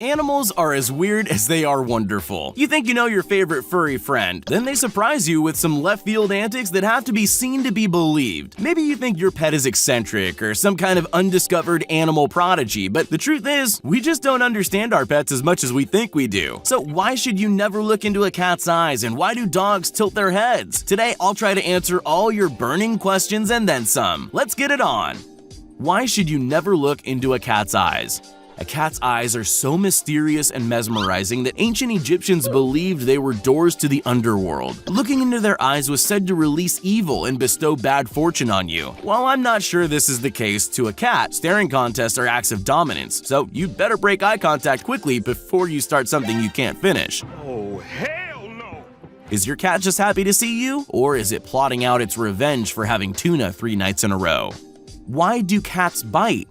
Animals are as weird as they are wonderful. You think you know your favorite furry friend, then they surprise you with some left-field antics that have to be seen to be believed. Maybe you think your pet is eccentric or some kind of undiscovered animal prodigy, but the truth is, we just don't understand our pets as much as we think we do. So why should you never look into a cat's eyes, and why do dogs tilt their heads? Today, I'll try to answer all your burning questions and then some. Let's get it on! Why should you never look into a cat's eyes? A cat's eyes are so mysterious and mesmerizing that ancient Egyptians believed they were doors to the underworld. Looking into their eyes was said to release evil and bestow bad fortune on you. While I'm not sure this is the case to a cat, staring contests are acts of dominance, so you'd better break eye contact quickly before you start something you can't finish. Oh, hell no! Is your cat just happy to see you? Or is it plotting out its revenge for having tuna 3 nights in a row? Why do cats bite?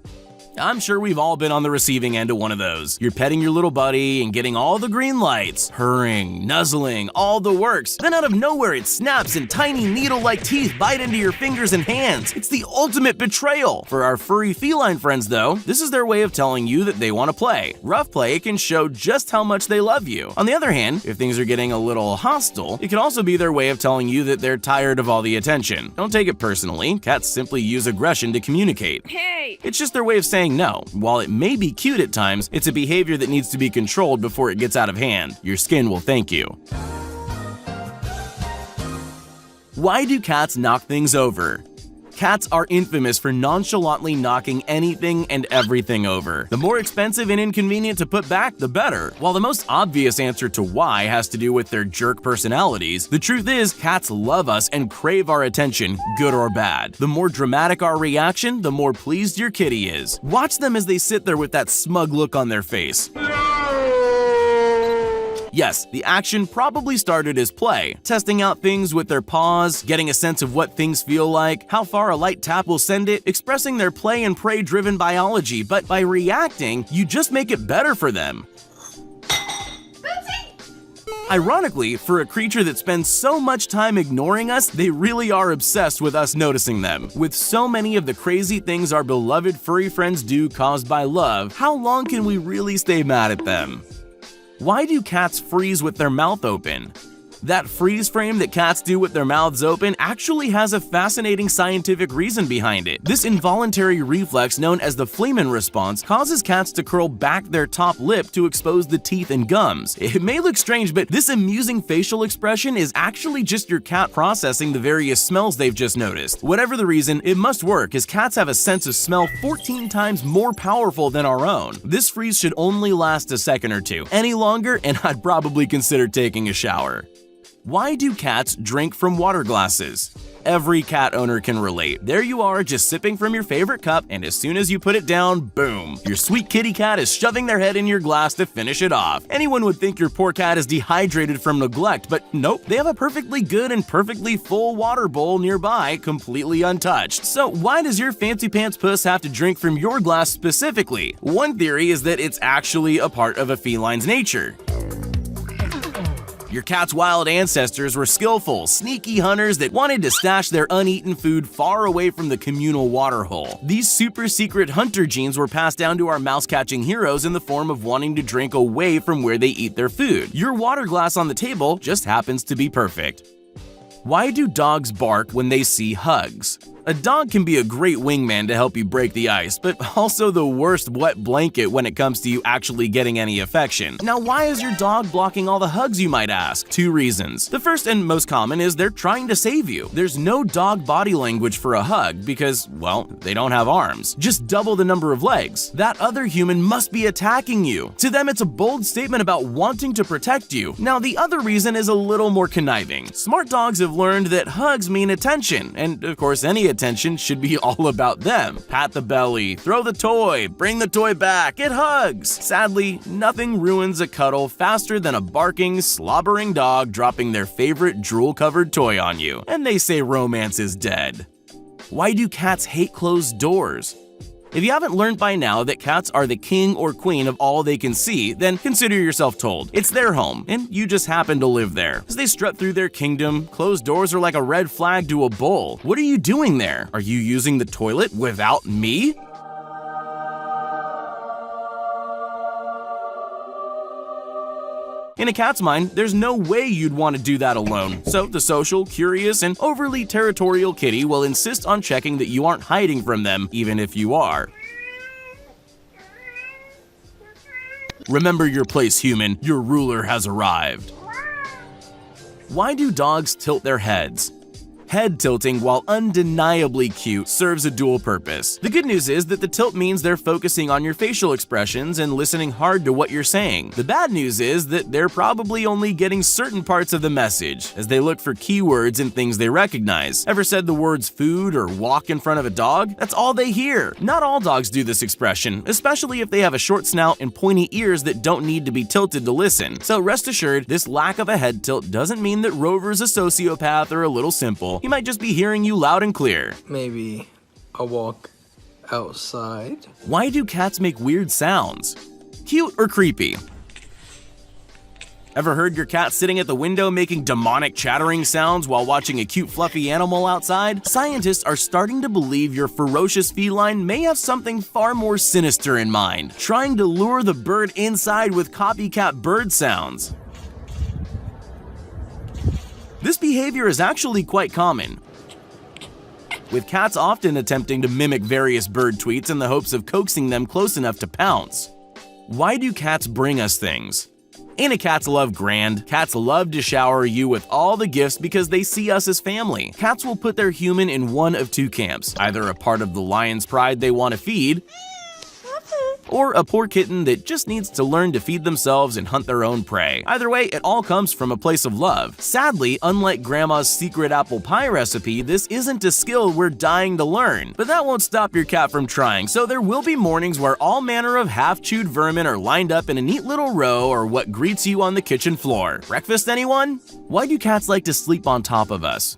I'm sure we've all been on the receiving end of one of those. You're petting your little buddy and getting all the green lights, purring, nuzzling, all the works. Then out of nowhere it snaps and tiny needle-like teeth bite into your fingers and hands. It's the ultimate betrayal. For our furry feline friends though, this is their way of telling you that they want to play. Rough play can show just how much they love you. On the other hand, if things are getting a little hostile, it can also be their way of telling you that they're tired of all the attention. Don't take it personally. Cats simply use aggression to communicate. Hey! It's just their way of saying no. While it may be cute at times, it's a behavior that needs to be controlled before it gets out of hand. Your skin will thank you. Why do cats knock things over? Cats are infamous for nonchalantly knocking anything and everything over. The more expensive and inconvenient to put back, the better. While the most obvious answer to why has to do with their jerk personalities, the truth is cats love us and crave our attention, good or bad. The more dramatic our reaction, the more pleased your kitty is. Watch them as they sit there with that smug look on their face. Yes, the action probably started as play, testing out things with their paws, getting a sense of what things feel like, how far a light tap will send it, expressing their play and prey-driven biology, but by reacting, you just make it better for them. Ironically, for a creature that spends so much time ignoring us, they really are obsessed with us noticing them. With so many of the crazy things our beloved furry friends do caused by love, how long can we really stay mad at them? Why do cats freeze with their mouth open? That freeze frame that cats do with their mouths open actually has a fascinating scientific reason behind it. This involuntary reflex known as the Fleeman response causes cats to curl back their top lip to expose the teeth and gums. It may look strange, but this amusing facial expression is actually just your cat processing the various smells they've just noticed. Whatever the reason, it must work, as cats have a sense of smell 14 times more powerful than our own. This freeze should only last a second or two. Any longer, and I'd probably consider taking a shower. Why do cats drink from water glasses? Every cat owner can relate. There you are, just sipping from your favorite cup, and as soon as you put it down, boom! Your sweet kitty cat is shoving their head in your glass to finish it off. Anyone would think your poor cat is dehydrated from neglect, but nope, they have a perfectly good and perfectly full water bowl nearby, completely untouched. So why does your fancy pants puss have to drink from your glass specifically? One theory is that it's actually a part of a feline's nature. Your cat's wild ancestors were skillful, sneaky hunters that wanted to stash their uneaten food far away from the communal water hole. These super secret hunter genes were passed down to our mouse-catching heroes in the form of wanting to drink away from where they eat their food. Your water glass on the table just happens to be perfect. Why do dogs bark when they see hugs? A dog can be a great wingman to help you break the ice, but also the worst wet blanket when it comes to you actually getting any affection. Now, why is your dog blocking all the hugs, you might ask? 2 reasons. The first and most common is they're trying to save you. There's no dog body language for a hug because, well, they don't have arms. Just double the number of legs. That other human must be attacking you. To them, it's a bold statement about wanting to protect you. Now, the other reason is a little more conniving. Smart dogs have learned that hugs mean attention, and of course, any attention should be all about them. Pat the belly, throw the toy, bring the toy back, it hugs. Sadly, nothing ruins a cuddle faster than a barking, slobbering dog dropping their favorite drool-covered toy on you. And they say romance is dead. Why do cats hate closed doors? If you haven't learned by now that cats are the king or queen of all they can see, then consider yourself told. It's their home, and you just happen to live there. As they strut through their kingdom, closed doors are like a red flag to a bull. What are you doing there? Are you using the toilet without me? In a cat's mind, there's no way you'd want to do that alone, so the social, curious, and overly territorial kitty will insist on checking that you aren't hiding from them, even if you are. Remember your place, human. Your ruler has arrived. Why do dogs tilt their heads? Head tilting, while undeniably cute, serves a dual purpose. The good news is that the tilt means they're focusing on your facial expressions and listening hard to what you're saying. The bad news is that they're probably only getting certain parts of the message, as they look for keywords and things they recognize. Ever said the words food or walk in front of a dog? That's all they hear. Not all dogs do this expression, especially if they have a short snout and pointy ears that don't need to be tilted to listen. So rest assured, this lack of a head tilt doesn't mean that Rover's a sociopath or a little simple. He might just be hearing you loud and clear. Maybe a walk outside. Why do cats make weird sounds? Cute or creepy? Ever heard your cat sitting at the window making demonic chattering sounds while watching a cute fluffy animal outside? Scientists are starting to believe your ferocious feline may have something far more sinister in mind, trying to lure the bird inside with copycat bird sounds. This behavior is actually quite common, with cats often attempting to mimic various bird tweets in the hopes of coaxing them close enough to pounce. Why do cats bring us things? Ain't a cat's love grand? Cats love to shower you with all the gifts because they see us as family. Cats will put their human in one of two camps, either a part of the lion's pride they want to feed, or a poor kitten that just needs to learn to feed themselves and hunt their own prey. Either way, it all comes from a place of love. Sadly, unlike Grandma's secret apple pie recipe, this isn't a skill we're dying to learn. But that won't stop your cat from trying, so there will be mornings where all manner of half-chewed vermin are lined up in a neat little row or what greets you on the kitchen floor. Breakfast, anyone? Why do cats like to sleep on top of us?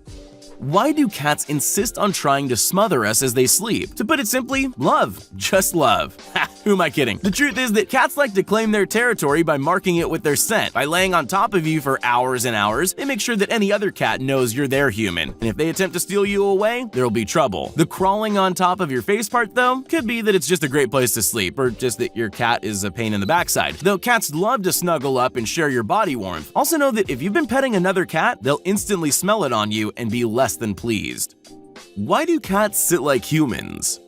Why do cats insist on trying to smother us as they sleep? To put it simply, love. Just love. Ha, who am I kidding? The truth is that cats like to claim their territory by marking it with their scent. By laying on top of you for hours and hours, they make sure that any other cat knows you're their human. And if they attempt to steal you away, there'll be trouble. The crawling on top of your face part, though, could be that it's just a great place to sleep, or just that your cat is a pain in the backside. Though cats love to snuggle up and share your body warmth. Also know that if you've been petting another cat, they'll instantly smell it on you and be less than pleased. Why do cats sit like humans?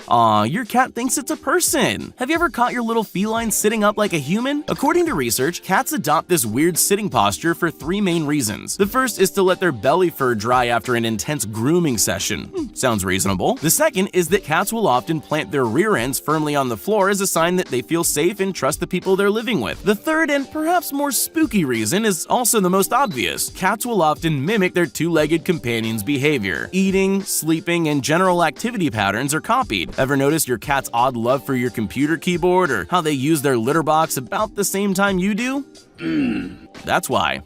Aw, your cat thinks it's a person. Have you ever caught your little feline sitting up like a human? According to research, cats adopt this weird sitting posture for three main reasons. The first is to let their belly fur dry after an intense grooming session. Sounds reasonable. The second is that cats will often plant their rear ends firmly on the floor as a sign that they feel safe and trust the people they're living with. The third and perhaps more spooky reason is also the most obvious. Cats will often mimic their two-legged companions' behavior. Eating, sleeping, and general activity patterns are copied. Ever notice your cat's odd love for your computer keyboard or how they use their litter box about the same time you do? That's why.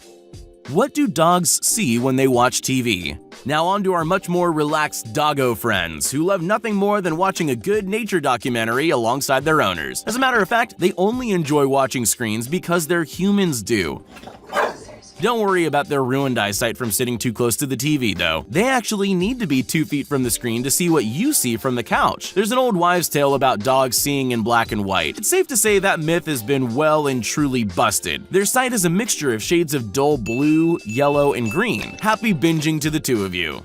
What do dogs see when they watch TV? Now on to our much more relaxed doggo friends, who love nothing more than watching a good nature documentary alongside their owners. As a matter of fact, they only enjoy watching screens because their humans do. Don't worry about their ruined eyesight from sitting too close to the TV, though. They actually need to be 2 feet from the screen to see what you see from the couch. There's an old wives' tale about dogs seeing in black and white. It's safe to say that myth has been well and truly busted. Their sight is a mixture of shades of dull blue, yellow, and green. Happy binging to the two of you.